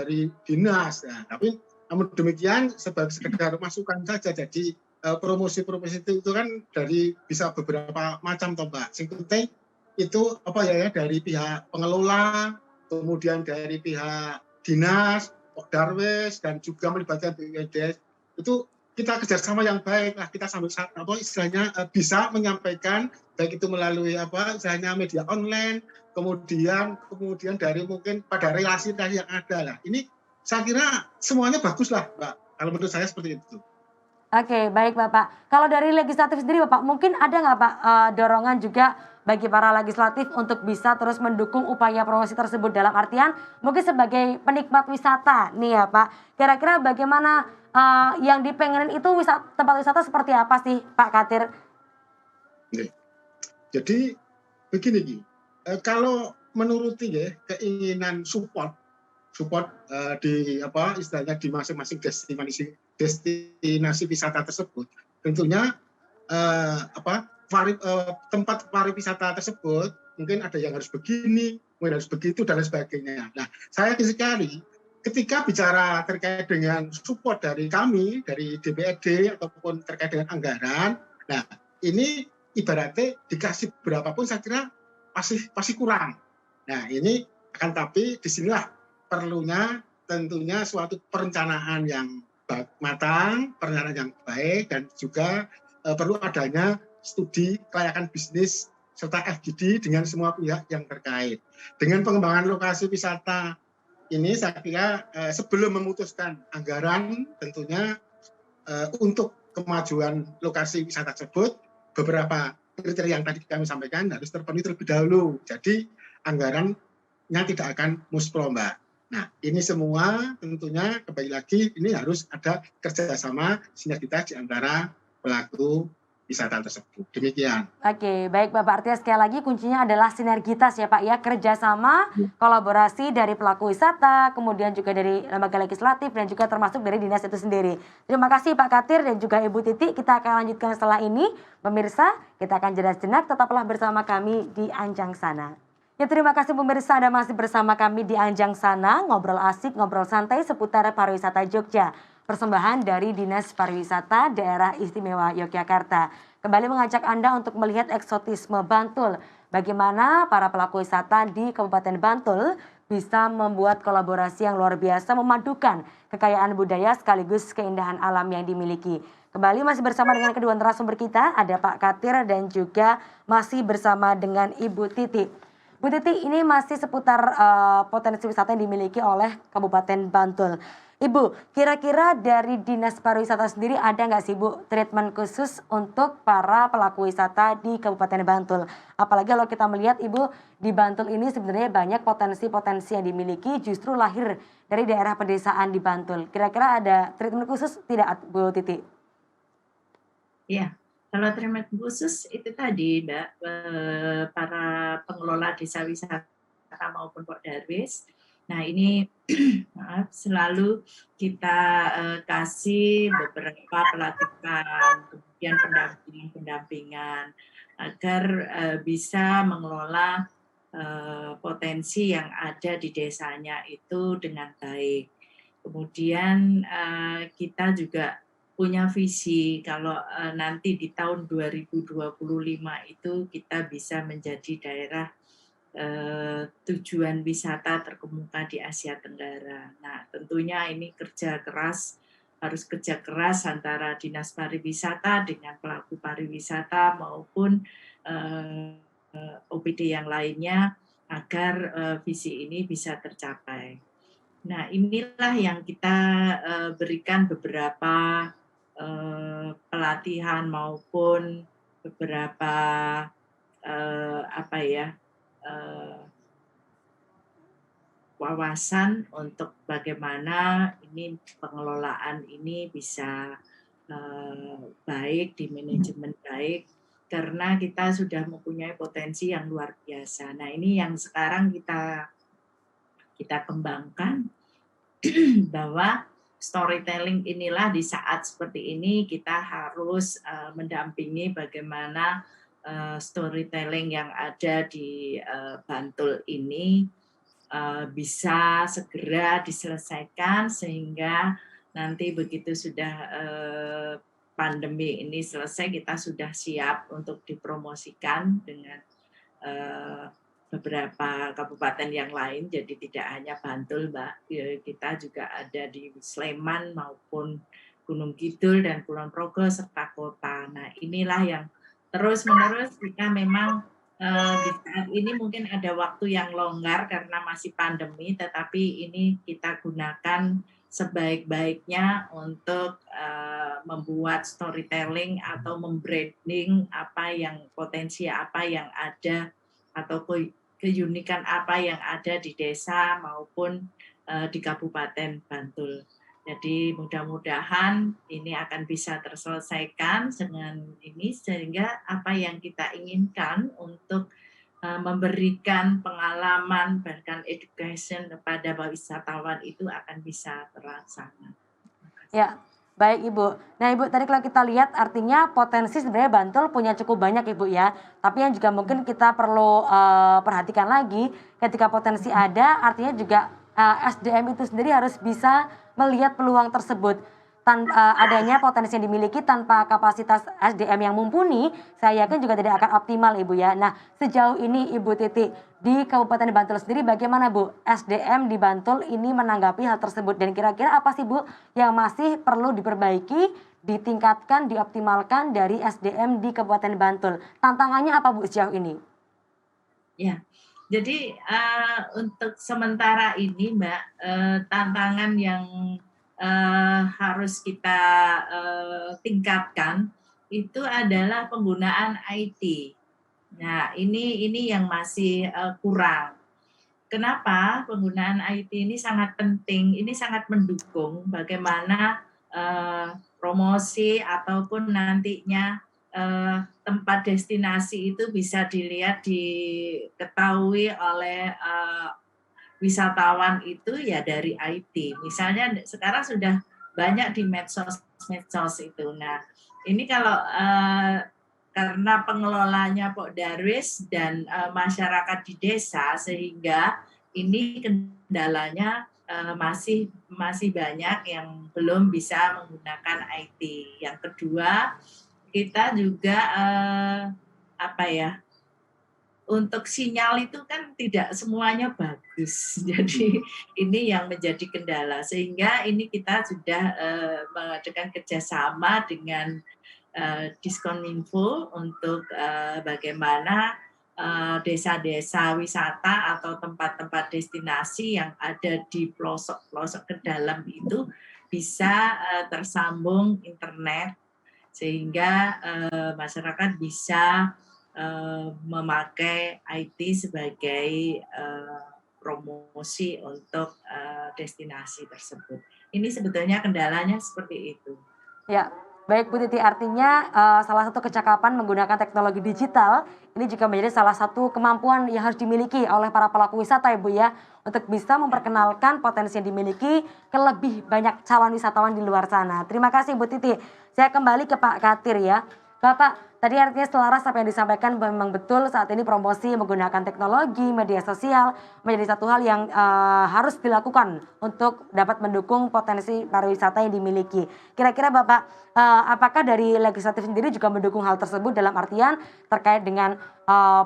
dinas ya. Tapi namun demikian sekedar masukan saja. Jadi promosi-promosi itu kan dari bisa beberapa macam toh Mbak. Sing penting itu apa ya dari pihak pengelola, kemudian dari pihak dinas, Darwes dan juga melibatkan BUMDes itu kita kerjasama yang baik lah, kita sambil apa istilahnya bisa menyampaikan baik itu melalui apa istilahnya media online, kemudian dari mungkin pada relasi yang ada lah. Ini saya kira semuanya bagus lah Mbak. Kalau menurut saya seperti itu. Oke, baik Bapak. Kalau dari legislatif sendiri Bapak, mungkin ada nggak Pak dorongan juga bagi para legislatif untuk bisa terus mendukung upaya promosi tersebut dalam artian mungkin sebagai penikmat wisata nih ya Pak. Kira-kira bagaimana yang dipengenin itu tempat wisata seperti apa sih Pak Katir? Jadi begini, kalau menuruti ya keinginan support di apa istilahnya di masing-masing destinasi wisata tersebut, tentunya tempat pariwisata tersebut mungkin ada yang harus begini, mungkin harus begitu dan lain sebagainya. Nah, saya yakin sekali ketika bicara terkait dengan support dari kami, dari DPRD ataupun terkait dengan anggaran, nah ini ibaratnya dikasih berapapun saya kira pasti kurang. Nah ini akan tapi disinilah perlunya tentunya suatu perencanaan yang matang, perencanaan yang baik dan juga perlu adanya studi kelayakan bisnis serta FGD dengan semua pihak yang terkait. Dengan pengembangan lokasi wisata ini saya kira sebelum memutuskan anggaran tentunya untuk kemajuan lokasi wisata tersebut beberapa kriteria yang tadi kami sampaikan harus terpenuhi terlebih dahulu. Jadi anggarannya tidak akan muspro Mbak. Nah, ini semua tentunya kembali lagi ini harus ada kerjasama sinergitas di antara pelaku wisata tersebut. Demikian. Oke, baik Bapak. Artinya sekali lagi kuncinya adalah sinergitas ya Pak ya, kerjasama, kolaborasi dari pelaku wisata, kemudian juga dari lembaga legislatif dan juga termasuk dari dinas itu sendiri. Terima kasih Pak Katir dan juga Ibu Titi. Kita akan lanjutkan setelah ini. Pemirsa, kita akan jeda sejenak, tetaplah bersama kami di Anjang Sana. Ya, terima kasih pemirsa Anda masih bersama kami di Anjang Sana, ngobrol asik, ngobrol santai seputar pariwisata Jogja. Persembahan dari Dinas Pariwisata Daerah Istimewa Yogyakarta. Kembali mengajak Anda untuk melihat eksotisme Bantul. Bagaimana para pelaku wisata di Kabupaten Bantul bisa membuat kolaborasi yang luar biasa memadukan kekayaan budaya sekaligus keindahan alam yang dimiliki. Kembali masih bersama dengan kedua narasumber kita, ada Pak Katir dan juga masih bersama dengan Ibu Titi. Bu Titi, ini masih seputar potensi wisata yang dimiliki oleh Kabupaten Bantul. Ibu, kira-kira dari Dinas Pariwisata sendiri ada nggak sih Bu treatment khusus untuk para pelaku wisata di Kabupaten Bantul? Apalagi kalau kita melihat Ibu di Bantul ini sebenarnya banyak potensi-potensi yang dimiliki justru lahir dari daerah pedesaan di Bantul. Kira-kira ada treatment khusus tidak Bu Titi? Ya, kalau treatment khusus itu tadi, Mbak, para pengelola desa wisata maupun Pok Darwis. Nah, ini maaf, selalu kita kasih beberapa pelatihan, kemudian pendampingan agar bisa mengelola potensi yang ada di desanya itu dengan baik. Kemudian kita juga punya visi kalau nanti di tahun 2025 itu kita bisa menjadi daerah tujuan wisata terkemuka di Asia Tenggara. Nah, tentunya ini harus kerja keras antara Dinas Pariwisata dengan pelaku pariwisata maupun OPD yang lainnya agar visi ini bisa tercapai. Nah, inilah yang kita berikan beberapa pelatihan maupun beberapa wawasan untuk bagaimana ini pengelolaan ini bisa baik, di manajemen baik, karena kita sudah mempunyai potensi yang luar biasa. Nah, ini yang sekarang kita kembangkan bahwa storytelling inilah di saat seperti ini kita harus mendampingi bagaimana storytelling yang ada di Bantul ini bisa segera diselesaikan sehingga nanti begitu sudah pandemi ini selesai kita sudah siap untuk dipromosikan dengan beberapa kabupaten yang lain, jadi tidak hanya Bantul, Mbak. Kita juga ada di Sleman maupun Gunung Kidul dan Kulon Progo serta kota. Nah, inilah yang terus-menerus kita memang di saat ini mungkin ada waktu yang longgar karena masih pandemi, tetapi ini kita gunakan sebaik-baiknya untuk membuat storytelling atau membranding potensi apa yang ada atau keunikan apa yang ada di desa maupun di Kabupaten Bantul. Jadi mudah-mudahan ini akan bisa terselesaikan dengan ini sehingga apa yang kita inginkan untuk memberikan pengalaman bahkan education kepada wisatawan itu akan bisa terlaksana. Ya, baik Ibu. Nah Ibu, tadi kalau kita lihat artinya potensi sebenarnya Bantul punya cukup banyak Ibu ya. Tapi yang juga mungkin kita perlu perhatikan lagi ketika potensi ada, artinya juga SDM itu sendiri harus bisa melihat peluang tersebut. Adanya potensi yang dimiliki tanpa kapasitas SDM yang mumpuni, saya yakin juga tidak akan optimal Ibu ya. Nah, sejauh ini Ibu Titi, di Kabupaten Bantul sendiri bagaimana Bu SDM di Bantul ini menanggapi hal tersebut dan kira-kira apa sih Bu yang masih perlu diperbaiki, ditingkatkan, dioptimalkan dari SDM di Kabupaten Bantul? Tantangannya apa Bu sejauh ini? Ya, jadi untuk sementara ini Mbak, tantangan yang harus kita tingkatkan itu adalah penggunaan IT. Nah, ini yang masih kurang. kenapa penggunaan IT ini sangat penting, ini sangat mendukung bagaimana promosi ataupun nantinya tempat destinasi itu bisa dilihat, diketahui oleh wisatawan itu ya dari IT. Misalnya sekarang sudah banyak di medsos itu. Nah, ini kalau karena pengelolanya Pak Darwis dan masyarakat di desa, sehingga ini kendalanya masih banyak yang belum bisa menggunakan IT. Yang kedua, kita juga untuk sinyal itu kan tidak semuanya bagus. Jadi ini yang menjadi kendala, sehingga ini kita sudah mengadakan kerjasama dengan Diskominfo untuk bagaimana desa-desa wisata atau tempat-tempat destinasi yang ada di pelosok-pelosok ke dalam itu bisa tersambung internet, sehingga masyarakat bisa memakai IT sebagai promosi untuk destinasi tersebut. Ini sebetulnya kendalanya seperti itu. Ya, baik Bu Titi, artinya salah satu kecakapan menggunakan teknologi digital ini juga menjadi salah satu kemampuan yang harus dimiliki oleh para pelaku wisata ya Bu ya, untuk bisa memperkenalkan potensi yang dimiliki ke lebih banyak calon wisatawan di luar sana. Terima kasih Bu Titi. Saya kembali ke Pak Katir ya. Bapak, tadi artinya selaras apa yang disampaikan, memang betul saat ini promosi menggunakan teknologi, media sosial menjadi satu hal yang harus dilakukan untuk dapat mendukung potensi pariwisata yang dimiliki. Kira-kira Bapak, apakah dari legislatif sendiri juga mendukung hal tersebut dalam artian terkait dengan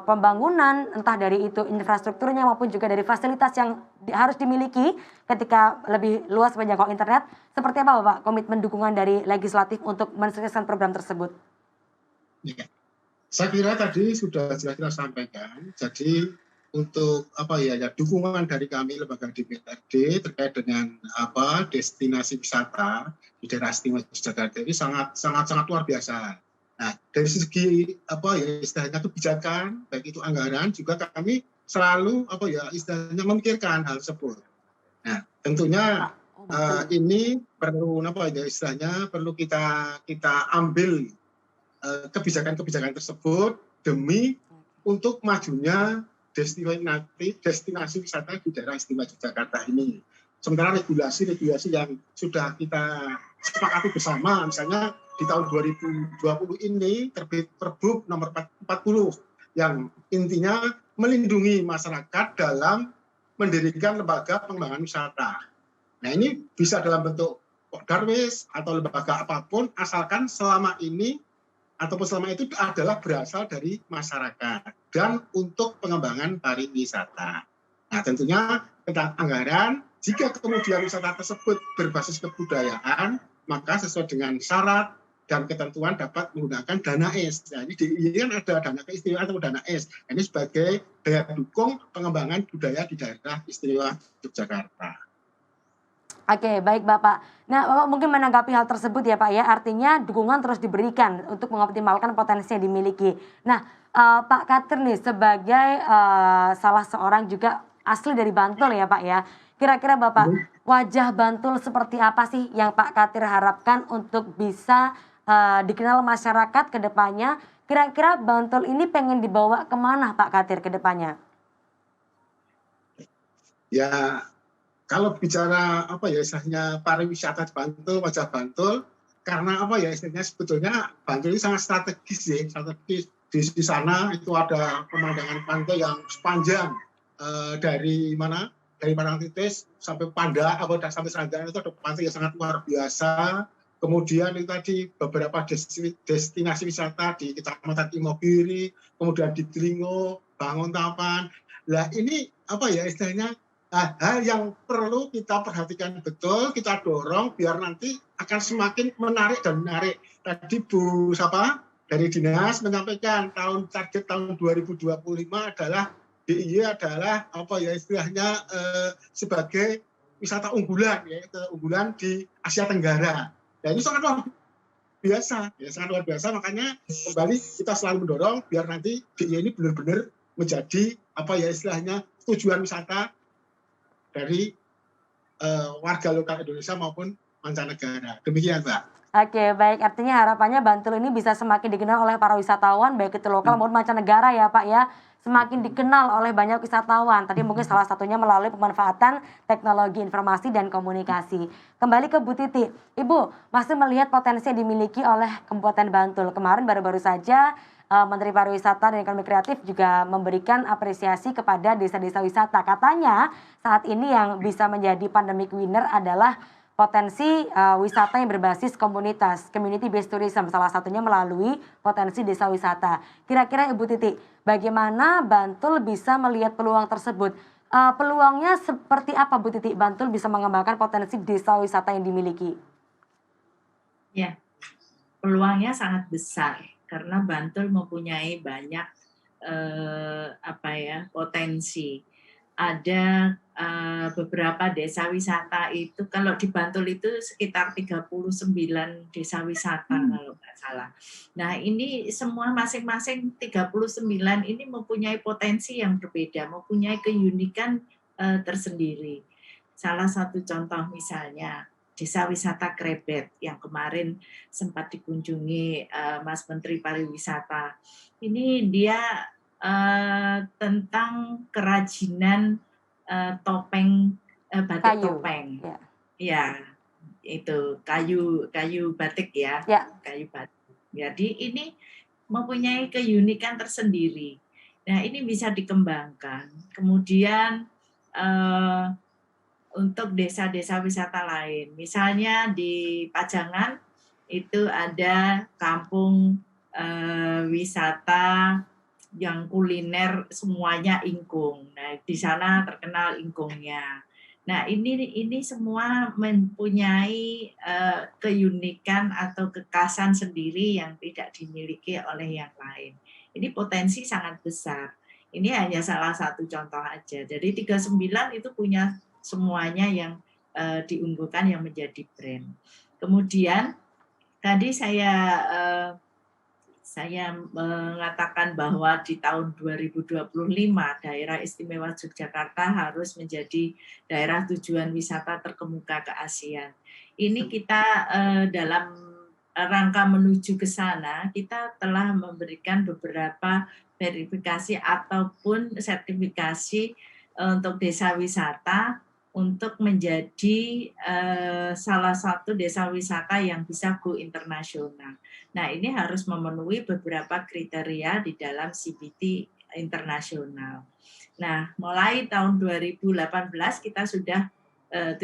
pembangunan, entah dari itu infrastrukturnya maupun juga dari fasilitas yang harus dimiliki ketika lebih luas menjangkau internet? Seperti apa Bapak komitmen dukungan dari legislatif untuk mensukseskan program tersebut? Ya. Saya kira tadi sudah jelas-jelas sampaikan. Jadi untuk dukungan dari kami lembaga DPRD terkait dengan destinasi wisata di daerah istimewa Yogyakarta ini sangat luar biasa. Nah, dari segi istilahnya kebijakan, baik itu anggaran, juga kami selalu istilahnya memikirkan hal tersebut. Nah, tentunya ini perlu istilahnya perlu kita ambil kebijakan-kebijakan tersebut demi untuk majunya destinasi wisata di daerah istimewa Yogyakarta ini. Sementara regulasi-regulasi yang sudah kita sepakati bersama, misalnya di tahun 2020 ini terbit Perbup nomor 40 yang intinya melindungi masyarakat dalam mendirikan lembaga pengembangan wisata. Nah, ini bisa dalam bentuk Darwis atau lembaga apapun, asalkan selama itu adalah berasal dari masyarakat dan untuk pengembangan pariwisata. Nah, tentunya tentang anggaran, jika kemudian wisata tersebut berbasis kebudayaan, maka sesuai dengan syarat dan ketentuan dapat menggunakan dana ES. Nah, ini kan ada dana keistimewaan atau dana ES. Ini sebagai daya dukung pengembangan budaya di daerah istimewa Yogyakarta. Oke, baik Bapak. Nah, Bapak mungkin menanggapi hal tersebut ya Pak ya, artinya dukungan terus diberikan untuk mengoptimalkan potensi yang dimiliki. Nah, Pak Katir nih sebagai salah seorang juga asli dari Bantul ya Pak ya, kira-kira Bapak wajah Bantul seperti apa sih yang Pak Katir harapkan untuk bisa dikenal masyarakat ke depannya? Kira-kira Bantul ini pengen dibawa kemana Pak Katir ke depannya? Ya, kalau bicara istilahnya pariwisata di Bantul, wajah Bantul, karena istilahnya sebetulnya Bantul ini sangat strategis di sana itu ada pemandangan pantai yang sepanjang dari Parangtritis sampai Panda sampai Sanggaran itu ada pantai yang sangat luar biasa. Kemudian itu tadi beberapa destinasi wisata di Kecamatan Imogiri, kemudian di Dringo, Banguntapan. Nah, ini istilahnya hal yang perlu kita perhatikan betul, kita dorong biar nanti akan semakin menarik dan menarik. Tadi Bu dari Dinas menyampaikan target tahun 2025 adalah DIY adalah istilahnya sebagai wisata unggulan, unggulan di Asia Tenggara. Dan ini sangat luar biasa, makanya kembali kita selalu mendorong biar nanti DIY ini benar-benar menjadi istilahnya tujuan wisata dari warga lokal Indonesia maupun mancanegara. Demikian, Mbak. Oke, baik. Artinya harapannya Bantul ini bisa semakin dikenal oleh para wisatawan, baik itu lokal maupun mancanegara ya Pak ya. Semakin dikenal oleh banyak wisatawan. Tadi mungkin salah satunya melalui pemanfaatan teknologi informasi dan komunikasi. Kembali ke Bu Titi. Ibu, masih melihat potensi yang dimiliki oleh Kabupaten Bantul. Kemarin baru-baru saja Menteri Pariwisata dan Ekonomi Kreatif juga memberikan apresiasi kepada desa-desa wisata. Katanya saat ini yang bisa menjadi pandemic winner adalah potensi wisata yang berbasis komunitas, community based tourism, salah satunya melalui potensi desa wisata. Kira-kira Ibu Titi, bagaimana Bantul bisa melihat peluang tersebut? Peluangnya seperti apa Bu Titi? Bantul bisa mengembangkan potensi desa wisata yang dimiliki. Ya, peluangnya sangat besar karena Bantul mempunyai banyak potensi. Ada beberapa desa wisata itu, kalau di Bantul itu sekitar 39 desa wisata kalau nggak salah. Nah ini semua masing-masing 39 ini mempunyai potensi yang berbeda, mempunyai keunikan tersendiri. Salah satu contoh misalnya Desa Wisata Krebet yang kemarin sempat dikunjungi Mas Menteri Pariwisata. Ini dia tentang kerajinan topeng, batik Kayu. topeng. Ya. Ya, itu kayu batik ya, Ya. kayu batik. Jadi ini mempunyai keunikan tersendiri. Nah ini bisa dikembangkan. Kemudian untuk desa-desa wisata lain, misalnya di Pajangan itu ada kampung wisata yang kuliner semuanya ingkung. Nah, di sana terkenal ingkungnya. Nah, ini semua mempunyai keunikan atau kekhasan sendiri yang tidak dimiliki oleh yang lain. Ini potensi sangat besar. Ini hanya salah satu contoh aja. Jadi 39 itu punya semuanya yang diunggulkan yang menjadi brand. Kemudian tadi saya mengatakan bahwa di tahun 2025 daerah istimewa Yogyakarta harus menjadi daerah tujuan wisata terkemuka ke ASEAN. Ini kita dalam rangka menuju ke sana, kita telah memberikan beberapa verifikasi ataupun sertifikasi untuk desa wisata untuk menjadi salah satu desa wisata yang bisa go internasional. Nah, ini harus memenuhi beberapa kriteria di dalam CBT internasional. Nah, mulai tahun 2018 kita sudah 17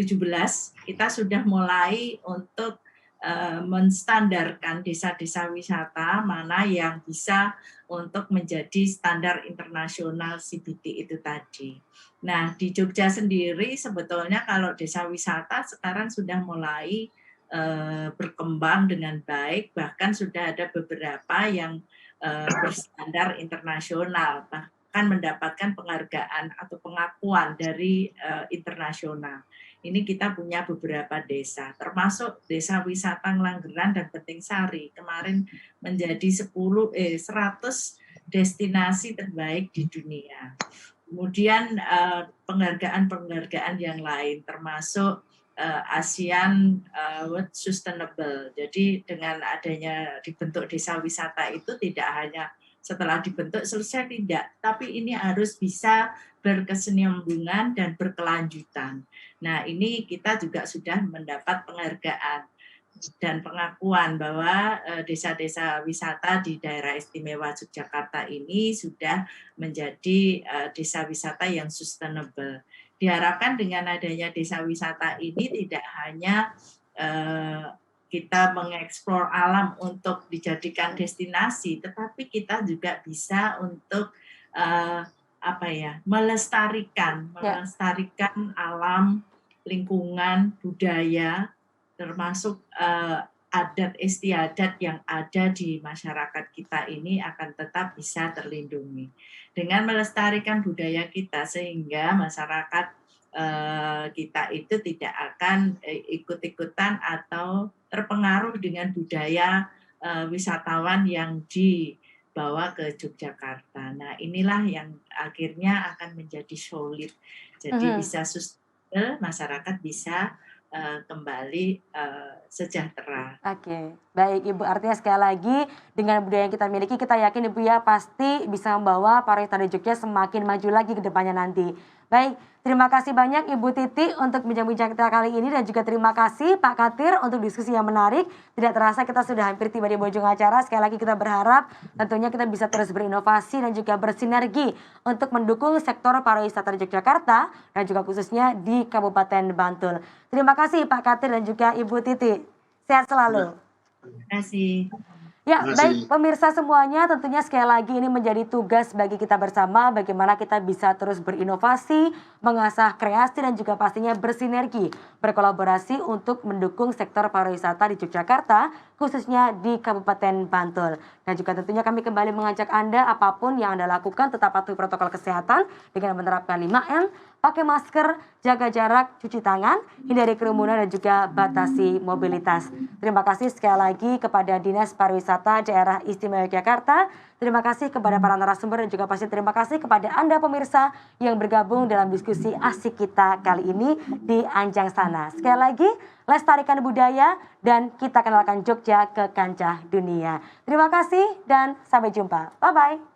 kita sudah mulai untuk menstandarkan desa-desa wisata mana yang bisa untuk menjadi standar internasional CBT itu tadi. Nah, di Jogja sendiri sebetulnya kalau desa wisata sekarang sudah mulai berkembang dengan baik, bahkan sudah ada beberapa yang berstandar internasional, bahkan mendapatkan penghargaan atau pengakuan dari internasional. Ini kita punya beberapa desa, termasuk desa wisata Ngelanggeran dan Penting Sari. Kemarin menjadi 100 destinasi terbaik di dunia. Kemudian penghargaan-penghargaan yang lain, termasuk ASEAN World Sustainable. Jadi dengan adanya dibentuk desa wisata itu tidak hanya setelah dibentuk selesai, tidak, tapi ini harus bisa berkesinambungan dan berkelanjutan. Nah, ini kita juga sudah mendapat penghargaan dan pengakuan bahwa desa-desa wisata di daerah istimewa Yogyakarta ini sudah menjadi desa wisata yang sustainable. Diharapkan dengan adanya desa wisata ini tidak hanya kita mengeksplor alam untuk dijadikan destinasi, tetapi kita juga bisa untuk melestarikan alam, lingkungan, budaya, termasuk adat istiadat yang ada di masyarakat kita ini akan tetap bisa terlindungi. Dengan melestarikan budaya kita sehingga masyarakat kita itu tidak akan ikut-ikutan atau terpengaruh dengan budaya wisatawan yang dibawa ke Yogyakarta. Nah, inilah yang akhirnya akan menjadi solid. Jadi bisa sustainable masyarakat bisa kembali sejahtera. Oke, baik Ibu. Artinya sekali lagi dengan budaya yang kita miliki, kita yakin Ibu ya pasti bisa membawa pariwisata di Jogja semakin maju lagi ke depannya nanti. Baik, terima kasih banyak Ibu Titi untuk bincang-bincang kita kali ini dan juga terima kasih Pak Katir untuk diskusi yang menarik. Tidak terasa kita sudah hampir tiba di ujung acara. Sekali lagi kita berharap tentunya kita bisa terus berinovasi dan juga bersinergi untuk mendukung sektor pariwisata di Yogyakarta dan juga khususnya di Kabupaten Bantul. Terima kasih Pak Katir dan juga Ibu Titi. Sehat selalu. Terima kasih. Ya, Terima baik kasih. pemirsa semuanya, tentunya sekali lagi ini menjadi tugas bagi kita bersama bagaimana kita bisa terus berinovasi, mengasah kreasi dan juga pastinya bersinergi, berkolaborasi untuk mendukung sektor pariwisata di Yogyakarta, khususnya di Kabupaten Bantul. Dan juga tentunya kami kembali mengajak Anda apapun yang Anda lakukan tetap patuhi protokol kesehatan dengan menerapkan 5M, pakai masker, jaga jarak, cuci tangan, hindari kerumunan dan juga batasi mobilitas. Terima kasih sekali lagi kepada Dinas Pariwisata Daerah Istimewa Yogyakarta. Terima kasih kepada para narasumber dan juga pasti terima kasih kepada Anda pemirsa yang bergabung dalam diskusi asik kita kali ini di Anjang Sana. Sekali lagi, lestarikan budaya dan kita kenalkan Jogja ke kancah dunia. Terima kasih dan sampai jumpa. Bye-bye.